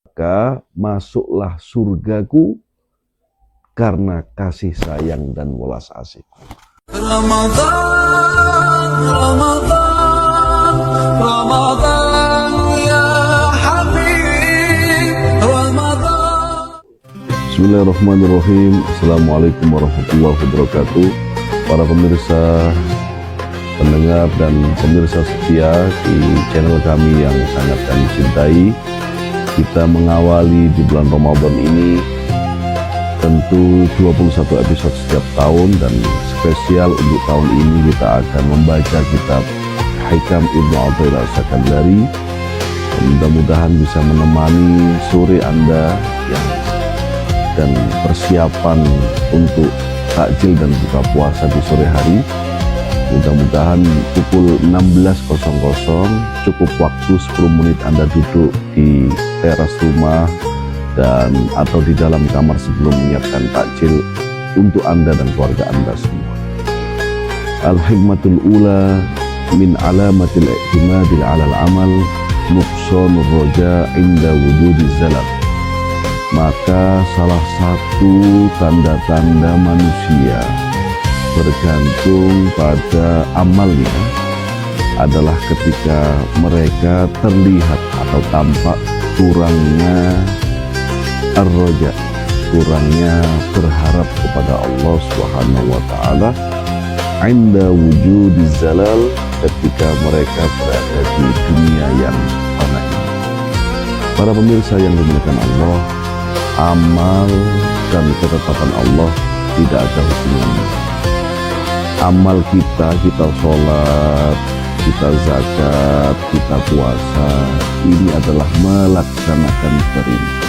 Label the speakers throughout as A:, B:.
A: maka masuklah surgaku karena kasih sayang dan welas asih.
B: Ramadan, Ramadan, Ramadan ya Habib, Ramadan.
A: Bismillahirrahmanirrahim. Assalamualaikum warahmatullahi wabarakatuh. Para pemirsa, pendengar dan pemirsa setia di channel kami yang sangat kami cintai, kita mengawali di bulan Ramadan ini tentu 21 episode setiap tahun, dan spesial untuk tahun ini kita akan membaca kitab Hikam Ibnu Athaillah As-Sakandari. Mudah-mudahan bisa menemani sore Anda dan persiapan untuk takjil dan buka puasa di sore hari. Mudah-mudahan pukul 16.00 cukup waktu 10 menit Anda duduk di teras rumah dan atau di dalam kamar sebelum menyiapkan takjil untuk Anda dan keluarga Anda semua. Al-hikmatul ula min alamatil i'timadil alal amal nuqsanur roja inda wujudiz zalal. Maka salah satu tanda-tanda manusia bergantung pada amalnya adalah ketika mereka terlihat atau tampak kurangnya ar-roja, kurangnya berharap kepada Allah Subhanahu wa taala inda wujudiz zalal, ketika mereka berada di dunia yang fana ini. Para pemirsa yang dimuliakan Allah, amal dan ketetapan Allah tidak ada hubungannya. Amal kita sholat, kita zakat, kita puasa, ini adalah melaksanakan perintah.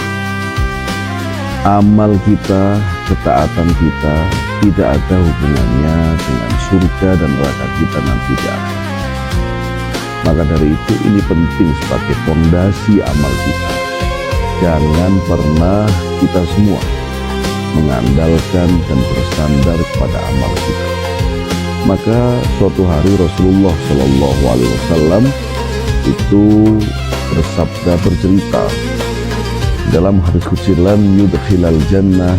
A: Amal kita, ketaatan kita tidak ada hubungannya dengan surga dan neraka kita nanti di akhir. Maka dari itu ini penting sebagai fondasi amal kita. Jangan pernah kita semua mengandalkan dan bersandar kepada amal kita. Maka suatu hari Rasulullah Shallallahu Alaihi Wasallam itu bersabda, bercerita dalam hadis qudsi, lam yudkhilal jannah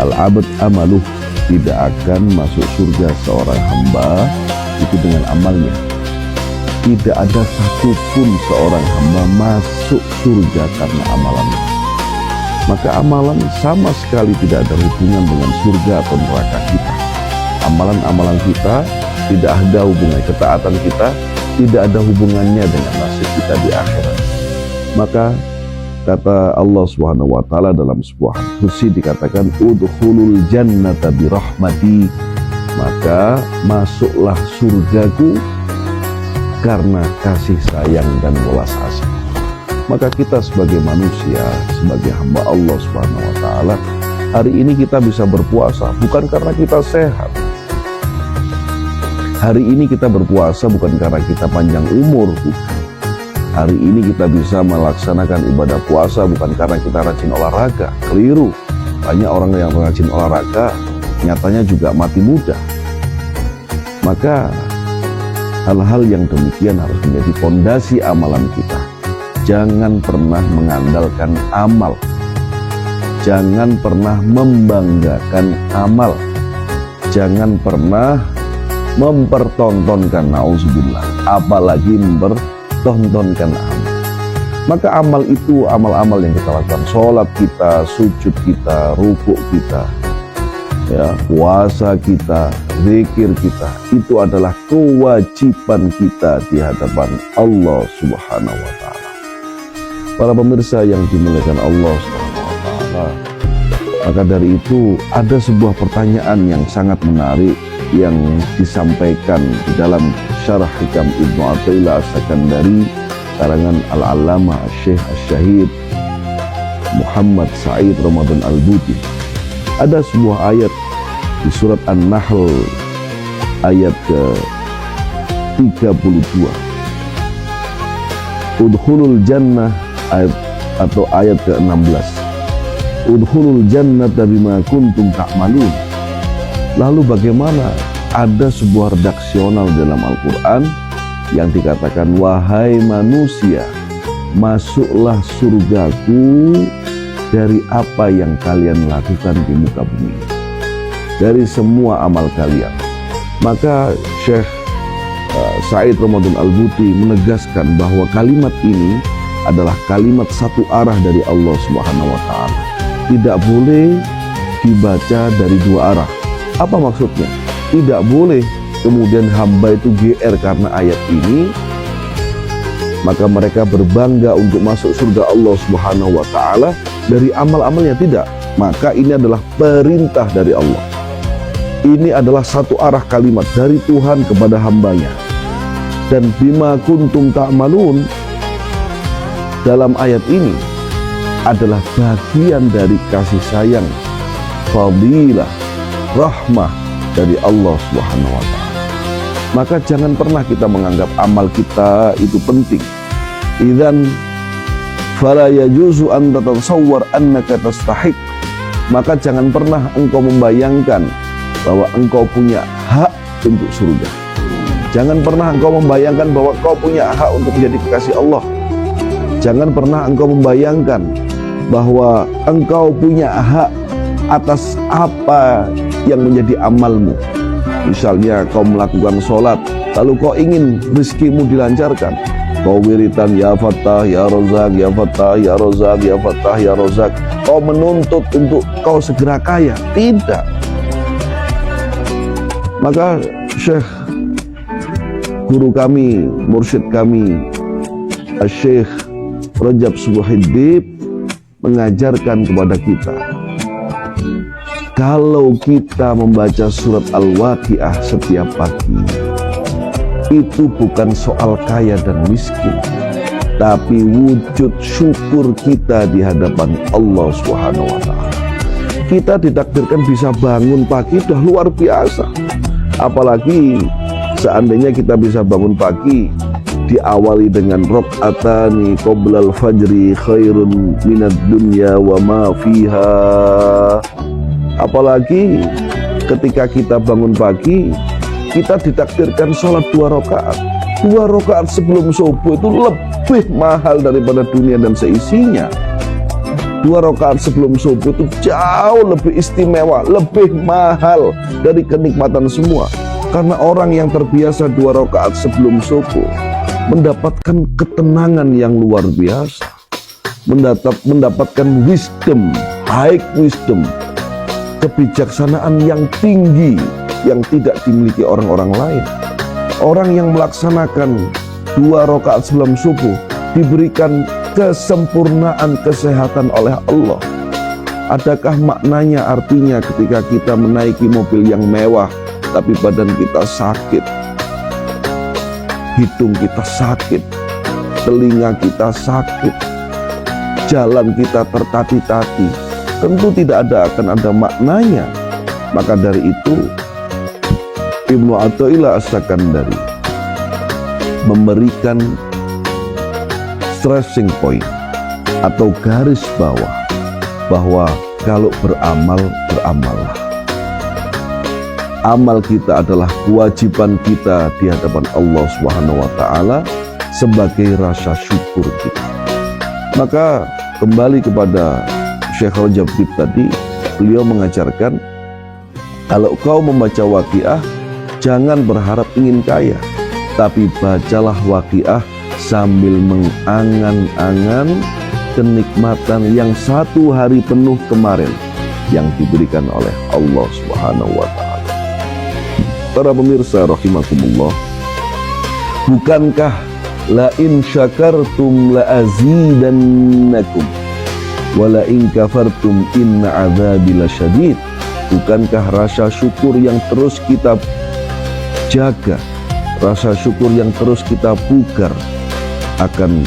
A: al-abd amaluh, tidak akan masuk surga seorang hamba itu dengan amalnya. Tidak ada satupun seorang hamba masuk surga karena amalannya. Maka amalan sama sekali tidak ada hubungan dengan surga atau neraka kita. Amalan-amalan kita tidak ada hubungannya, ketaatan kita tidak ada hubungannya dengan nasib kita di akhirat. Maka kata Allah Subhanahu wa taala dalam sebuah kursi dikatakan udkhulul jannata birahmati, maka masuklah surgaku karena kasih sayang dan welas asih. Maka kita sebagai manusia, sebagai hamba Allah Subhanahu wa taala, hari ini kita bisa berpuasa bukan karena kita sehat. Hari ini kita berpuasa bukan karena kita panjang umur, bukan. Hari ini kita bisa melaksanakan ibadah puasa bukan karena kita rajin olahraga. Keliru. Banyak orang yang rajin olahraga nyatanya juga mati muda. Maka hal-hal yang demikian harus menjadi fondasi amalan kita. Jangan pernah mengandalkan amal. Jangan pernah membanggakan amal. Jangan pernah mempertontonkan, nauzubillah, apalagi mempertontonkan amal. Maka amal itu, amal-amal yang kita lakukan, sholat kita, sujud kita, rukuk kita, ya, puasa kita, zikir kita, itu adalah kewajiban kita di hadapan Allah Subhanahu wa taala. Para pemirsa yang dimuliakan Allah Subhanahu wa taala, maka dari itu ada sebuah pertanyaan yang sangat menarik yang disampaikan di dalam Syarah Hikam Ibnu Athaillah As-Sakandari karangan Al-Allamah Syekh Asy-Syahid Muhammad Sa'id Ramadan Al-Buti. Ada sebuah ayat di surat An-Nahl ayat ke-32. Udkhulul jannah, atau ayat ke-16. Udkhulul jannata bima kuntum ta'malun. Lalu bagaimana? Ada sebuah redaksional dalam Al-Quran yang dikatakan, wahai manusia, masuklah surgaku dari apa yang kalian lakukan di muka bumi, dari semua amal kalian. Maka Syekh Said Ramadan Al-Buti menegaskan bahwa kalimat ini adalah kalimat satu arah dari Allah Subhanahu wa Ta'ala. Tidak boleh dibaca dari dua arah. Apa maksudnya? Tidak boleh kemudian hamba itu GR karena ayat ini, maka mereka berbangga untuk masuk surga Allah Subhanahu wa Ta'ala dari amal-amalnya. Tidak. Maka ini adalah perintah dari Allah. Ini adalah satu arah kalimat dari Tuhan kepada hambanya. Dan bima kuntum ta'malun dalam ayat ini adalah bagian dari kasih sayang, fadilah, rahmah dari Allah Subhanahu wa Ta'ala. Maka jangan pernah kita menganggap amal kita itu penting. Idzan fala yajuzu an tatasawwar annaka tastahiq. Maka jangan pernah engkau membayangkan bahwa engkau punya hak untuk surga. Jangan pernah engkau membayangkan bahwa engkau punya hak untuk menjadi kekasih Allah. Jangan pernah engkau membayangkan bahwa engkau punya hak atas apa yang menjadi amalmu. Misalnya kau melakukan sholat, lalu kau ingin rezekimu dilancarkan. Kau wiritan, ya Fattah, ya Razak, ya Fattah, ya Razak, ya Fattah, ya Razak. Kau menuntut untuk kau segera kaya. Tidak. Maka Syekh, guru kami, mursyid kami, Syekh Rajab Subhidib mengajarkan kepada kita, kalau kita membaca surat Al-Waqiah setiap pagi, itu bukan soal kaya dan miskin, tapi wujud syukur kita di hadapan Allah Subhanahu wa Ta'ala. Kita ditakdirkan bisa bangun pagi sudah luar biasa. Apalagi seandainya kita bisa bangun pagi diawali dengan rakaatani qoblal fajri khairun minad dunya wa ma fiha. Apalagi ketika kita bangun pagi, kita ditakdirkan sholat 2 rakaat. 2 rakaat sebelum subuh itu lebih mahal daripada dunia dan seisinya. 2 rakaat sebelum subuh itu jauh lebih istimewa, lebih mahal dari kenikmatan semua. Karena orang yang terbiasa 2 rakaat sebelum subuh mendapatkan ketenangan yang luar biasa, mendapatkan wisdom, high wisdom, kebijaksanaan yang tinggi yang tidak dimiliki orang-orang lain. Orang yang melaksanakan 2 rakaat sebelum subuh diberikan kesempurnaan kesehatan oleh Allah. Adakah maknanya artinya ketika kita menaiki mobil yang mewah tapi badan kita sakit, hidung kita sakit, telinga kita sakit, jalan kita tertati-tati? Tentu tidak akan ada maknanya. Maka dari itu Ibnu Athaillah As-Sakandari memberikan stressing point atau garis bawah bahwa kalau beramal, beramallah. Amal kita adalah kewajiban kita di hadapan Allah Subhanahu wa Ta'ala sebagai rasa syukur kita. Maka kembali kepada Syekh Rajab tadi, beliau mengajarkan, kalau kau membaca Waqiah, jangan berharap ingin kaya, tapi bacalah Waqiah sambil mengangan-angan kenikmatan yang 1 hari penuh kemarin yang diberikan oleh Allah Subhanahu wa Ta'ala. Para pemirsa rahimakumullah, bukankah la in syakartum la azidannakum wa la in kafartum inna adzabi lasyadid? Bukankah rasa syukur yang terus kita jaga, rasa syukur yang terus kita pugar akan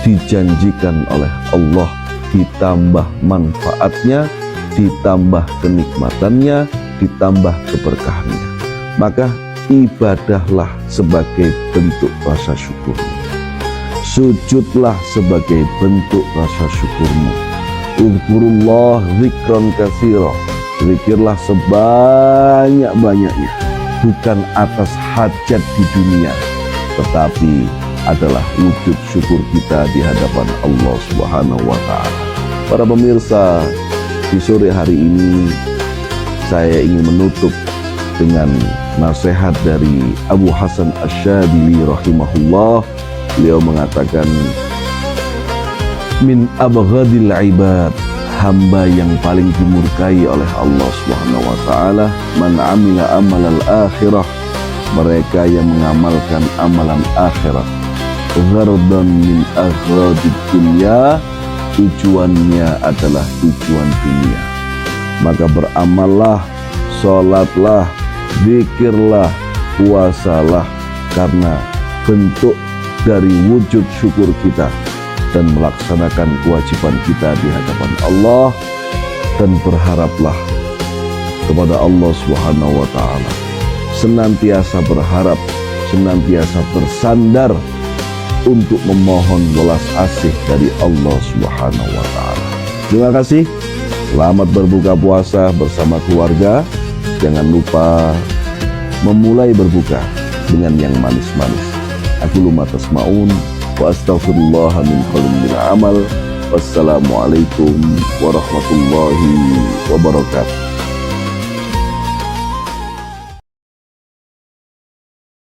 A: dijanjikan oleh Allah ditambah manfaatnya, ditambah kenikmatannya, ditambah keberkahannya. Maka ibadahlah sebagai bentuk rasa syukurmu. Sujudlah sebagai bentuk rasa syukurmu. Uzkurullah zikran katsira. Zikirlah sebanyak-banyaknya, bukan atas hajat di dunia, tetapi adalah wujud syukur kita di hadapan Allah Subhanahu wa Ta'ala. Para pemirsa, di sore hari ini saya ingin menutup dengan nasihat dari Abu Hasan Asy-Syadzili rahimahullah. Beliau mengatakan, min abghadil ibad, hamba yang paling dimurkai oleh Allah Subhanahu wa Ta'ala, man amila amalal akhirah, mereka yang mengamalkan amalan akhirat, ghardan min aghradid dunya, tujuannya adalah tujuan dunia. Maka beramallah, sholatlah, zikirlah, puasalah, karena bentuk dari wujud syukur kita dan melaksanakan kewajiban kita di hadapan Allah. Dan berharaplah kepada Allah Subhanahu wa Ta'ala, senantiasa berharap, senantiasa bersandar untuk memohon welas asih dari Allah Subhanahu wa Ta'ala. Terima kasih. Selamat berbuka puasa bersama keluarga. Jangan lupa memulai berbuka dengan yang manis-manis. Aku luma tasma'un wa astaghfirullah min qalbin bil amal. Wassalamualaikum warahmatullahi wabarakatuh.